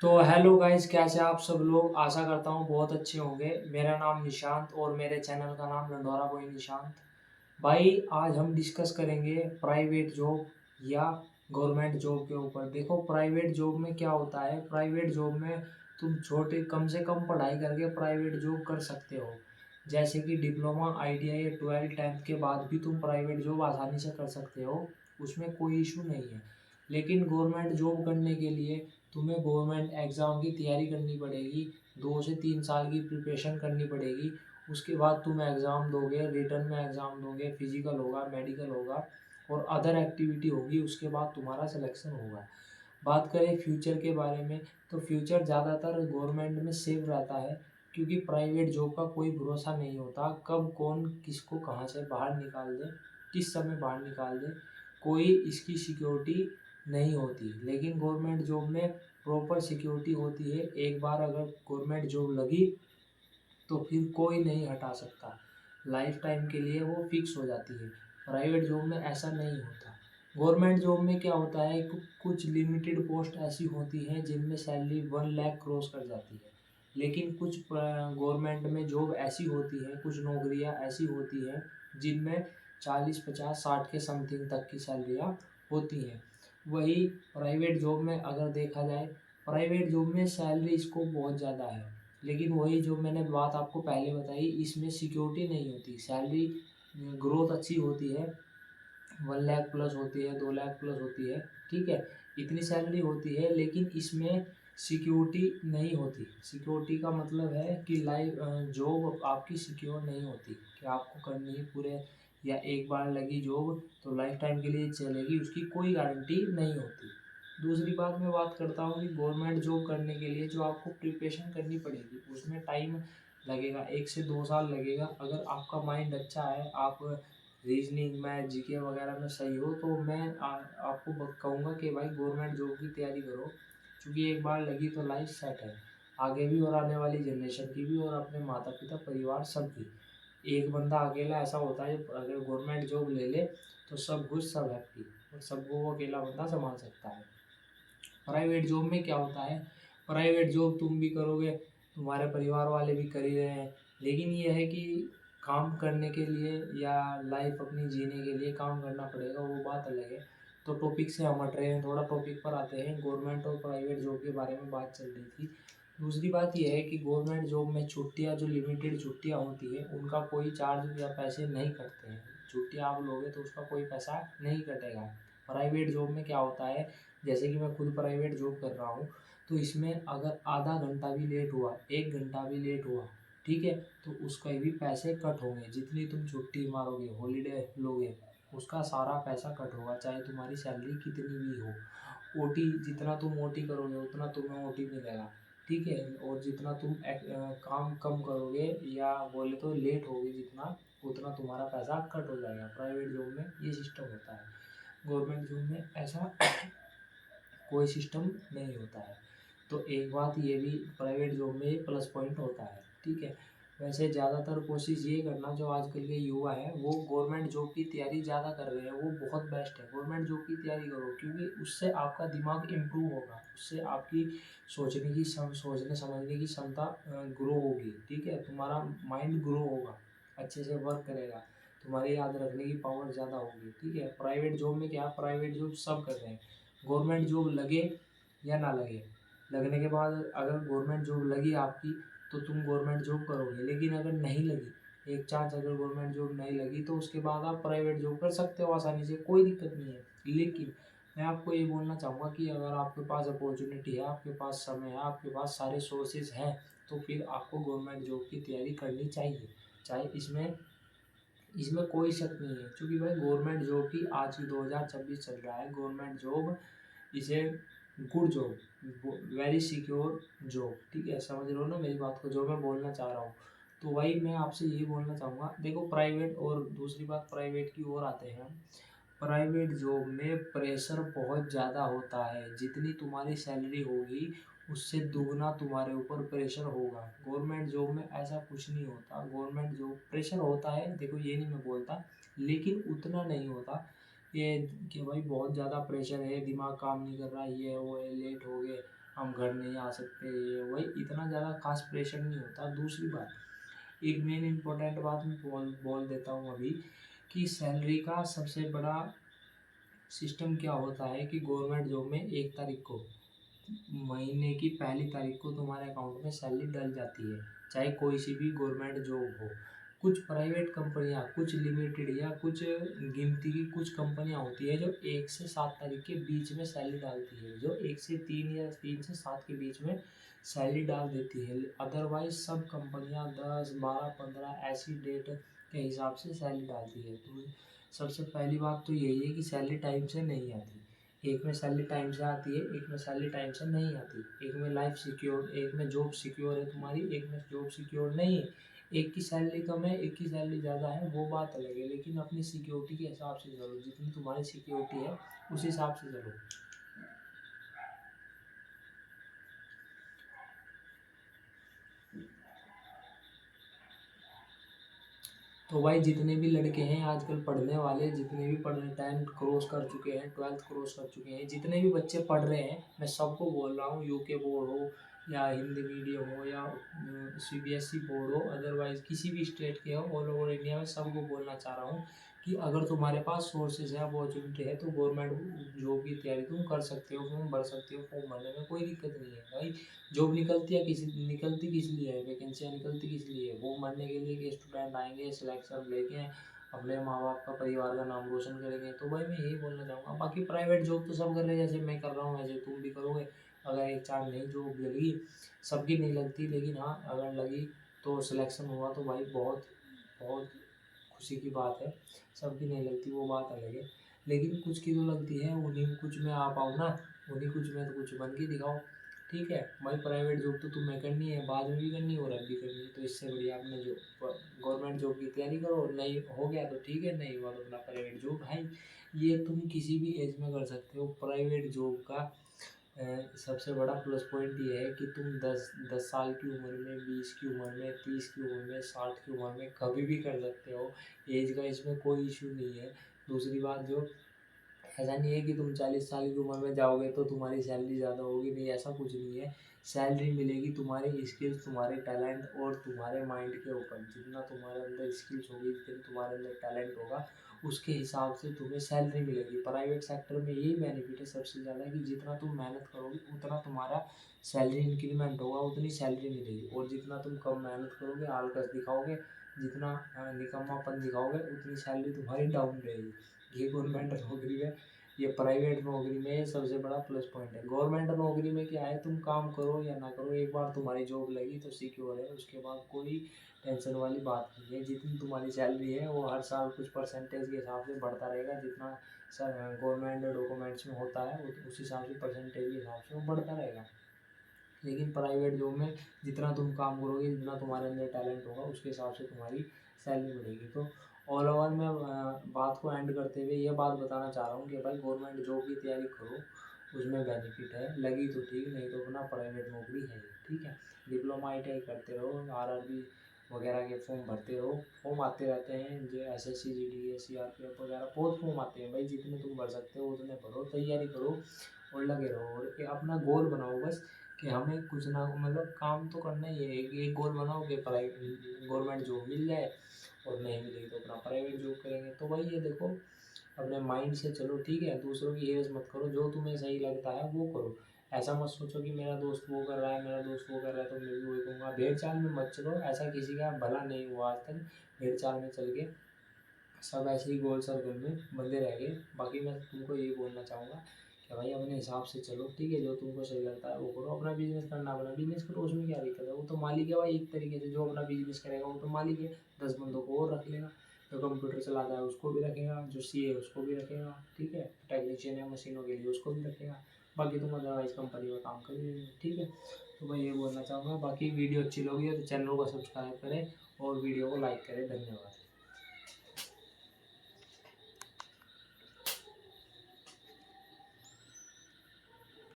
तो hello guys, कैसे आप सब लोग। आशा करता हूँ बहुत अच्छे होंगे। मेरा नाम निशांत और मेरे चैनल का नाम लंडोरा बॉय निशांत। भाई, आज हम डिस्कस करेंगे प्राइवेट जॉब या गवर्नमेंट जॉब के ऊपर। देखो, प्राइवेट जॉब में क्या होता है। प्राइवेट जॉब में तुम छोटे कम से कम पढ़ाई करके प्राइवेट जॉब कर सकते हो। जैसे कि डिप्लोमा, आईटीआई या 12th-10th के बाद भी तुम प्राइवेट जॉब आसानी से कर सकते हो। उसमें कोई इशू नहीं है। लेकिन गवर्नमेंट जॉब करने के लिए तुम्हें गवर्नमेंट एग्ज़ाम की तैयारी करनी पड़ेगी। 2 से 3 साल की प्रिपरेशन करनी पड़ेगी। उसके बाद तुम एग्ज़ाम दोगे, रिटर्न में एग्ज़ाम दोगे, फिजिकल होगा, मेडिकल होगा और अदर एक्टिविटी होगी। उसके बाद तुम्हारा सिलेक्शन होगा। बात करें फ्यूचर के बारे में, तो फ्यूचर ज़्यादातर गवर्नमेंट में सेफ रहता है, क्योंकि प्राइवेट जॉब का कोई भरोसा नहीं होता। कब कौन किसको कहाँ से बाहर निकाल दे, किस समय बाहर निकाल दे, कोई इसकी सिक्योरिटी नहीं होती। लेकिन गवर्नमेंट जॉब में प्रॉपर सिक्योरिटी होती है। एक बार अगर गवर्नमेंट जॉब लगी तो फिर कोई नहीं हटा सकता। लाइफ टाइम के लिए वो फिक्स हो जाती है। प्राइवेट जॉब में ऐसा नहीं होता। गवर्नमेंट जॉब में क्या होता है, कुछ लिमिटेड पोस्ट ऐसी होती हैं जिनमें सैलरी 1 लाख क्रॉस कर जाती है। लेकिन कुछ गवर्नमेंट में जॉब ऐसी होती है, कुछ नौकरियां ऐसी होती हैं जिनमें 40, 50, 60 के समथिंग तक की सैलरियाँ होती हैं। वही प्राइवेट जॉब में अगर देखा जाए, प्राइवेट जॉब में सैलरी स्कोप बहुत ज़्यादा है। लेकिन वही जो मैंने बात आपको पहले बताई, इसमें सिक्योरिटी नहीं होती। सैलरी ग्रोथ अच्छी होती है, 1 लाख प्लस होती है, 2 लाख प्लस होती है, ठीक है, इतनी सैलरी होती है। लेकिन इसमें सिक्योरिटी नहीं होती। सिक्योरिटी का मतलब है कि लाइफ जॉब आपकी सिक्योर नहीं होती, कि आपको करनी ही पूरे, या एक बार लगी जॉब तो लाइफ टाइम के लिए चलेगी, उसकी कोई गारंटी नहीं होती। दूसरी बात मैं बात करता हूँ कि गवर्नमेंट जॉब करने के लिए जो आपको प्रिपरेशन करनी पड़ेगी, उसमें टाइम लगेगा, 1 से 2 साल लगेगा। अगर आपका माइंड अच्छा है, आप रीजनिंग में, जीके वगैरह में सही हो, तो मैं आपको कहूँगा कि भाई गवर्नमेंट जॉब की तैयारी करो। क्योंकि एक बार लगी तो लाइफ सेट है, आगे भी और आने वाली जनरेशन की भी और अपने माता पिता परिवार सब की। एक बंदा अकेला ऐसा होता है, अगर गवर्नमेंट जॉब ले ले तो सब खुश, सब हैप्पी, और सबको वो अकेला बंदा संभाल सकता है। प्राइवेट जॉब में क्या होता है, प्राइवेट जॉब तुम भी करोगे, तुम्हारे परिवार वाले भी कर ही रहे हैं। लेकिन ये है कि काम करने के लिए या लाइफ अपनी जीने के लिए काम करना पड़ेगा, वो बात अलग है। तो टॉपिक से हम हट रहे हैं, थोड़ा टॉपिक पर आते हैं। गवर्नमेंट और प्राइवेट जॉब के बारे में बात चल रही थी। दूसरी बात यह है कि गवर्नमेंट जॉब में छुट्टियां, जो लिमिटेड छुट्टियां होती हैं, उनका कोई चार्ज या पैसे नहीं कटते हैं। छुट्टियां आप लोगे तो उसका कोई पैसा नहीं कटेगा। प्राइवेट जॉब में क्या होता है, जैसे कि मैं खुद प्राइवेट जॉब कर रहा हूँ, तो इसमें अगर आधा घंटा भी लेट हुआ, 1 घंटा भी लेट हुआ, ठीक है, तो उसका भी पैसे कट होंगे। जितनी तुम छुट्टी मारोगे, हॉलीडे लोगे, उसका सारा पैसा कट होगा, चाहे तुम्हारी सैलरी कितनी भी हो। ओटी, जितना तुम ओटी करोगे उतना तुम्हें ओटी मिलेगा, ठीक है। और जितना तुम काम कम करोगे या बोले तो लेट होगे जितना, उतना तुम्हारा पैसा कट हो जाएगा। प्राइवेट जॉब में ये सिस्टम होता है। गवर्नमेंट जॉब में ऐसा कोई सिस्टम नहीं होता है। तो एक बात ये भी प्राइवेट जॉब में प्लस पॉइंट होता है, ठीक है। वैसे ज़्यादातर कोशिश ये करना, जो आजकल के युवा हैं वो गवर्नमेंट जॉब की तैयारी ज़्यादा कर रहे हैं, वो बहुत बेस्ट है। गवर्नमेंट जॉब की तैयारी करो, क्योंकि उससे आपका दिमाग इम्प्रूव होगा, उससे आपकी सोचने समझने की क्षमता ग्रो होगी, ठीक है। तुम्हारा माइंड ग्रो होगा, अच्छे से वर्क करेगा, तुम्हारी याद रखने की पावर ज़्यादा होगी, ठीक है। प्राइवेट जॉब में क्या, प्राइवेट जॉब सब कर रहे हैं। गवर्नमेंट जॉब लगे या ना लगे, लगने के बाद अगर गवर्नमेंट जॉब लगी आपकी, तो तुम गवर्नमेंट जॉब करोगे। लेकिन अगर नहीं लगी, एक चांस अगर गवर्नमेंट जॉब नहीं लगी, तो उसके बाद आप प्राइवेट जॉब कर सकते हो आसानी से, कोई दिक्कत नहीं है। लेकिन मैं आपको ये बोलना चाहूँगा कि अगर आपके पास अपॉर्चुनिटी है, आपके पास समय है, आपके पास सारे सोर्सेज हैं, तो फिर आपको गवर्नमेंट जॉब की तैयारी करनी चाहिए। चाहे इसमें इसमें कोई शक नहीं है, क्योंकि भाई गवर्नमेंट जॉब की, आज की 2026 चल रहा है, government job is a good job, very secure job, ठीक है। समझ रहे हो ना मेरी बात को, जो मैं बोलना चाह रहा हूँ। तो वही मैं आपसे यही बोलना चाहूँगा। देखो, प्राइवेट, और दूसरी बात प्राइवेट की ओर आते हैं हम। प्राइवेट जॉब में प्रेशर बहुत ज़्यादा होता है। जितनी तुम्हारी सैलरी होगी, उससे दुगना तुम्हारे ऊपर प्रेशर होगा। गवर्नमेंट जॉब में ऐसा कुछ नहीं होता। गवर्नमेंट जॉब प्रेशर होता है, देखो ये नहीं मैं बोलता, लेकिन उतना नहीं होता ये कि भाई बहुत ज़्यादा प्रेशर है, दिमाग काम नहीं कर रहा, ये है वो है, लेट हो गए, हम घर नहीं आ सकते, ये वही इतना ज़्यादा खास प्रेशर नहीं होता। दूसरी बात, एक मेन इम्पोर्टेंट बात मैं बोल देता हूँ अभी, कि सैलरी का सबसे बड़ा सिस्टम क्या होता है कि गवर्नमेंट जॉब में 1 तारीख को, महीने की पहली तारीख को तुम्हारे अकाउंट में सैलरी डल जाती है, चाहे कोई सी भी गवर्नमेंट जॉब हो। कुछ प्राइवेट कंपनियां, कुछ लिमिटेड या कुछ गिनती की कुछ कंपनियां होती है जो 1 से 7 तारीख के बीच में सैलरी डालती है, जो 1 से 3 या 3 से 7 के बीच में सैलरी डाल देती है। अदरवाइज सब कंपनियां 10, 12, 15 ऐसी डेट के हिसाब से सैलरी डालती है। तो सबसे पहली बात तो यही है कि सैलरी टाइम से नहीं आती। एक में सैलरी टाइम से आती है, एक में सैलरी टाइम से नहीं आती। एक में लाइफ सिक्योर, एक में जॉब सिक्योर है तुम्हारी, एक में जॉब सिक्योर नहीं है। एक की सैलरी कम है, एक की सैलरी ज़्यादा है, वो बात अलग है, लेकिन अपनी सिक्योरिटी के हिसाब से चलो, जितनी तुम्हारी सिक्योरिटी है उस हिसाब से चलो। तो भाई जितने भी लड़के हैं आजकल पढ़ने वाले, जितने भी पढ़ रहे हैं, 10th क्रॉस कर चुके हैं, 12th क्रॉस कर चुके हैं, जितने भी बच्चे पढ़ रहे हैं, मैं सबको बोल रहा हूँ, यूके बोर्ड हो या हिंदी मीडियम हो या सीबीएसई बोर्ड हो, अदरवाइज किसी भी स्टेट के हो, ऑल ओवर इंडिया में सबको बोलना चाह रहा हूँ कि अगर तुम्हारे पास सोर्सेज है, अपॉर्चुनिटी है, तो गवर्नमेंट जॉब की तैयारी तुम कर सकते हो, फॉर्म भर सकते हो। फॉर्म भरने में कोई दिक्कत नहीं है भाई। जॉब निकलती किस लिए है, वैकेंसियाँ निकलती किस लिए है? वो मरने के लिए कि स्टूडेंट आएंगे, सिलेक्शन लेके अपने माँ बाप का, परिवार का नाम रोशन करेंगे। तो भाई मैं यही बोलना चाहूँगा। बाकी प्राइवेट जॉब तो सब कर रहे हैं, जैसे मैं कर रहा हूँ वैसे तुम भी करोगे। अगर एक चार नई जॉब लगी, सबकी नहीं लगती, लेकिन हाँ अगर लगी तो सिलेक्शन हुआ तो भाई बहुत बहुत खुशी की बात है। सबकी नहीं लगती वो बात अलग है, लेकिन कुछ की तो लगती है। उन्हीं कुछ में आ पाओ ना, उन्हीं कुछ में तो कुछ बन के दिखाओ। ठीक है भाई, प्राइवेट जॉब तो तुम्हें करनी है, बाद में भी करनी है और अब भी करनी है, तो इससे बढ़िया अपने जो गवर्नमेंट जॉब की तैयारी करो। नहीं हो गया तो ठीक है, नहीं हुआ तो अपना प्राइवेट जॉब। भाई ये तुम किसी भी एज में कर सकते हो। प्राइवेट जॉब का सबसे बड़ा प्लस पॉइंट ये है कि तुम 10 साल की उम्र में, 20 की उम्र में, 30 की उम्र में, 60 की उम्र में कभी भी कर सकते हो। एज का इसमें कोई इशू नहीं है। दूसरी बात, जो ऐसा नहीं है कि तुम 40 साल की उम्र में जाओगे तो तुम्हारी सैलरी ज़्यादा होगी, नहीं ऐसा कुछ नहीं है। सैलरी मिलेगी तुम्हारी स्किल्स, तुम्हारे टैलेंट और तुम्हारे माइंड के ऊपर। जितना तुम्हारे अंदर स्किल्स होगी, जितना तुम्हारे अंदर टैलेंट होगा, उसके हिसाब से तुम्हें सैलरी मिलेगी। प्राइवेट सेक्टर में यही बेनिफिट है सबसे ज़्यादा, कि जितना तुम मेहनत करोगे उतना तुम्हारा सैलरी इंक्रीमेंट होगा, उतनी सैलरी मिलेगी। और जितना तुम कम मेहनत करोगे, आलकस दिखाओगे, जितना निकम्मापन दिखाओगे, उतनी सैलरी तुम्हारी डाउन रहेगी। ये गवर्नमेंट नौकरी में, ये प्राइवेट नौकरी में सबसे बड़ा प्लस पॉइंट है। गवर्नमेंट नौकरी में क्या है, तुम काम करो या ना करो, एक बार तुम्हारी जॉब लगी तो सिक्योर है, उसके बाद कोई टेंशन वाली बात नहीं है। जितनी तुम्हारी सैलरी है वो हर साल कुछ परसेंटेज के हिसाब से बढ़ता रहेगा, जितना गवर्नमेंट डॉक्यूमेंट्स में होता है उस हिसाब से परसेंटेज के हिसाब से वो बढ़ता रहेगा। लेकिन प्राइवेट जॉब में जितना तुम काम करोगे, जितना तुम्हारे अंदर टैलेंट होगा, उसके हिसाब से तुम्हारी सैलरी बढ़ेगी। तो ऑल ओवर मैं बात को एंड करते हुए ये बात बताना चाह रहा हूँ कि भाई गवर्नमेंट जॉब की तैयारी करो, उसमें बेनिफिट है। लगी तो ठीक, नहीं तो अपना प्राइवेट नौकरी है। ठीक है, डिप्लोमा ITI करते रहो, RRB वगैरह के फॉर्म भरते रहो। फॉर्म आते रहते हैं, जो SSC GD CRPF वगैरह बहुत फॉर्म आते हैं भाई। जितने तुम भर सकते हो उतने भरो, तैयारी करो और लगे रहो। और अपना गोल बनाओ बस, कि हमें कुछ ना, मतलब काम तो करना ही है। एक गोल बनाओ कि प्राइवेट गवर्नमेंट जॉब मिल जाए, और नहीं मिलेगी तो अपना प्राइवेट जॉब करेंगे। तो भाई ये देखो, अपने माइंड से चलो। ठीक है, दूसरों की हेरस मत करो, जो तुम्हें सही लगता है वो करो। ऐसा मत सोचो कि मेरा दोस्त वो कर रहा है, मेरा दोस्त वो कर रहा है तो मैं भी वही करूँगा। भेड़ चाल में मत चलो, ऐसा किसी का भला नहीं हुआ आज तक। भेड़ चाल में चल के सब ऐसे ही गोल सर्कल में बंधे रह गए। बाकी मैं तुमको यही बोलना चाहूँगा कि भाई अपने हिसाब से चलो। ठीक है, जो तुमको सही लगता है वो करो। अपना बिजनेस करना, अपना बिजनेस करो, उसमें क्या दिक्कत है? वो तो मालिक है भाई, एक तरीके से। जो अपना बिजनेस करेगा वो तो मालिक है, 10 बंदों को और रख लेगा। जो कंप्यूटर चलाता है उसको भी रखेगा, जो CA है उसको भी रखेगा। ठीक है, टेक्नीशियन है मशीनों के लिए उसको भी रखेगा। बाकी तुम अदरवाइज कंपनी में काम कर लेंगे। ठीक है, तो मैं ये बोलना चाहूँगा। बाकी वीडियो अच्छी लगी हो तो चैनल को सब्सक्राइब करें और वीडियो को लाइक करें। धन्यवाद।